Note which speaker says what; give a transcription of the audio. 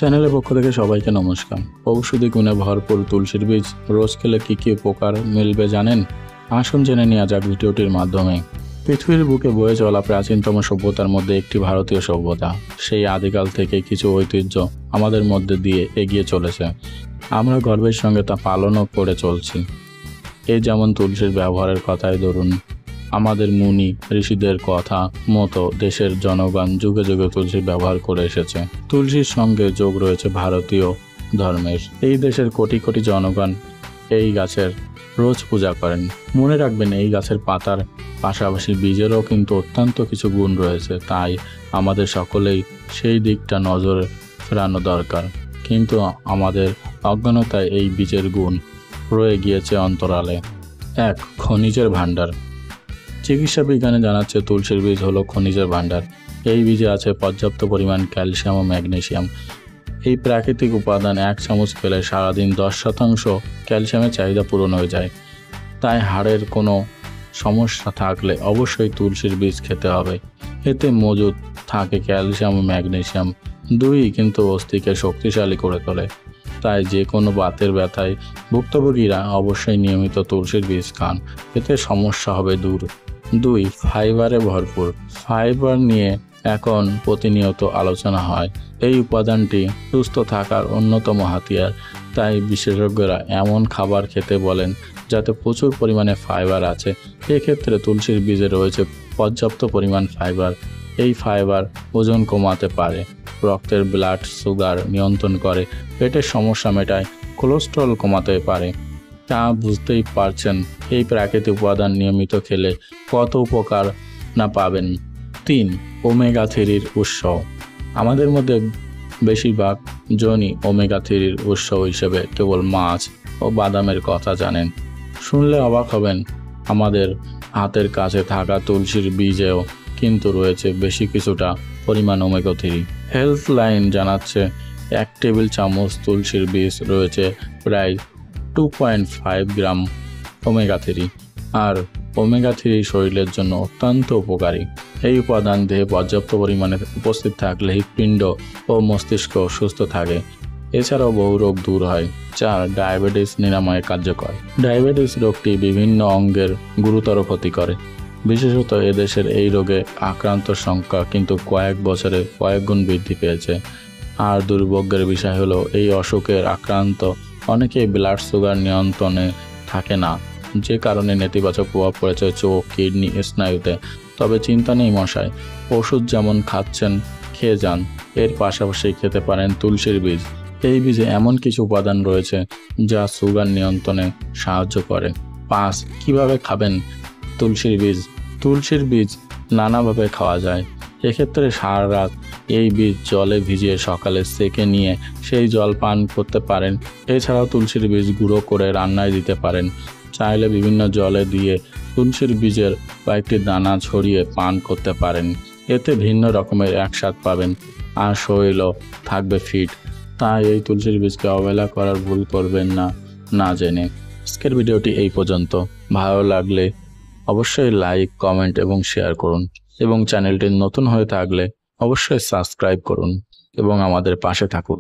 Speaker 1: চ্যানেলের পক্ষ থেকে সবাইকে নমস্কার। ঔষধি গুণে ভরপুর তুলসীর বীজ রোজ খেলে কি কি উপকার মিলবে জানেন? আসুন জেনে নেওয়া যাক ভিডিওটির মাধ্যমে। পৃথিবীর বুকে বয়ে চলা প্রাচীনতম সভ্যতার মধ্যে একটি ভারতীয় সভ্যতা। সেই আদিকাল থেকে কিছু ঐতিহ্য আমাদের মধ্যে দিয়ে এগিয়ে চলেছে। আমরা গর্বের সঙ্গে তা পালনও করে চলছি। এই যেমন তুলসীর ব্যবহারের কথাই ধরুন, আমাদের মুনি ঋষিদের কথা মতো দেশের জনগণ যুগে যুগে তুলসীর ব্যবহার করে এসেছে। তুলসীর সঙ্গে যোগ রয়েছে ভারতীয় ধর্মের। এই দেশের কোটি কোটি জনগণ এই গাছের রোজ পূজা করেন। মনে রাখবেন, এই গাছের পাতার পাশাপাশি বীজেরও কিন্তু অত্যন্ত কিছু গুণ রয়েছে, তাই আমাদের সকলেই সেই দিকটা নজরে ফেরানো দরকার। কিন্তু আমাদের অজ্ঞানতায় এই বীজের গুণ রয়ে গিয়েছে অন্তরালে। 1. খনিজের ভাণ্ডার। চিকিৎসা বিজ্ঞানে জানাচ্ছে তুলসীর বীজ হলো খনিজের ভাণ্ডার। এই বীজে আছে পর্যাপ্ত পরিমাণ ক্যালসিয়াম ও ম্যাগনেসিয়াম। এই প্রাকৃতিক উপাদান 1 চামচ খেলে সারাদিন 10% ক্যালসিয়ামের চাহিদা পূরণ হয়ে যায়। তাই হাড়ের কোনো সমস্যা থাকলে অবশ্যই তুলসীর বীজ খেতে হবে। এতে মজুদ থাকে ক্যালসিয়াম ও ম্যাগনেসিয়াম, দুই কিন্তু অস্থিকে শক্তিশালী করে তোলে। তাই যে কোনো বাতের ব্যথায় ভুক্তভোগীরা অবশ্যই নিয়মিত তুলসীর বীজ খান, এতে সমস্যা হবে দূর। 2. ফাইবারে ভরপুর। ফাইবার নিয়ে এখন প্রতিনিয়ত আলোচনা হয়। এই উপাদানটি সুস্থ থাকার অন্যতম হাতিয়ার। তাই বিশেষজ্ঞরা এমন খাবার খেতে বলেন যাতে প্রচুর পরিমাণে ফাইবার আছে। এক্ষেত্রে তুলসীর বীজে রয়েছে পর্যাপ্ত পরিমাণ ফাইবার। এই ফাইবার ওজন কমাতে পারে, রক্তের ব্লাড সুগার নিয়ন্ত্রণ করে, পেটের সমস্যা মেটায়, কোলেস্টেরল কমাতে পারে। তা বুঝতেই পারছেন এই প্রাকৃতিক উপাদান নিয়মিত খেলে কত উপকার না পাবেন। 3. ওমেগা 3 উৎস। আমাদের মধ্যে বেশিরভাগ জনই ওমেগা 3 উৎস হিসেবে কেবল মাছ ও বাদামের কথা জানেন। শুনলে অবাক হবেন, আমাদের হাতের কাছে থাকা তুলসীর বীজেও কিন্তু রয়েছে বেশি কিছুটা পরিমাণ ওমেগা 3। হেলথলাইন জানাচ্ছে 1 টেবিল চামচ তুলসীর বীজ রয়েছে প্রায় 2.5 গ্রাম ওমেগা 3। আর ওমেগা 3 শরীরের জন্য অত্যন্ত উপকারী। এই উপাদান দেহে পর্যাপ্ত পরিমাণে উপস্থিত থাকলে হৃৎপিণ্ড ও মস্তিষ্ক সুস্থ থাকে। এছাড়াও বহু রোগ দূর হয়। 4. ডায়াবেটিস নিরাময়ে কার্যকর। ডায়াবেটিস রোগটি বিভিন্ন অঙ্গের গুরুতর ক্ষতি করে। বিশেষত এদেশের এই রোগে আক্রান্তর সংখ্যা কিন্তু কয়েক বছরে কয়েক গুণ বৃদ্ধি পেয়েছে। আর দুর্ভাগ্যের বিষয় হলো, এই অসুখের আক্রান্ত অনেকেই ব্লাড সুগার নিয়ন্ত্রণে থাকে না, যে কারণে নেতিবাচক প্রভাব পড়েছে চোখ, কিডনি, স্নায়ুতে। তবে চিন্তা নেই মশাই, ওষুধ যেমন খাচ্ছেন খেয়ে যান, এর পাশাপাশি খেতে পারেন তুলসীর বীজ। এই বীজে এমন কিছু উপাদান রয়েছে যা সুগার নিয়ন্ত্রণে সাহায্য করে। 5. কিভাবে খাবেন তুলসীর বীজ? তুলসীর বীজ নানাভাবে খাওয়া যায়। এক্ষেত্রে সারা রাত এই বীজ জলে ভিজিয়ে সকালে সেকে নিয়ে সেই জল পান করতে পারেন। এছাড়াও তুলসীর বীজ গুঁড়ো করে রান্নায় দিতে পারেন। চাইলে বিভিন্ন জলে দিয়ে তুলসীর বীজের কয়েকটি দানা ছড়িয়ে পান করতে পারেন। এতে ভিন্ন রকমের এক স্বাদ পাবেন আর শরীরও থাকবে ফিট। তাই এই তুলসীর বীজকে অবহেলা করার ভুল করবেন না, না জেনে। আজকের ভিডিওটি এই পর্যন্ত। ভালো লাগলে অবশ্যই লাইক, কমেন্ট এবং শেয়ার করুন, এবং চ্যানেলটি নতুন হয়ে থাকলে অবশ্যই সাবস্ক্রাইব করুন এবং আমাদের পাশে থাকুন।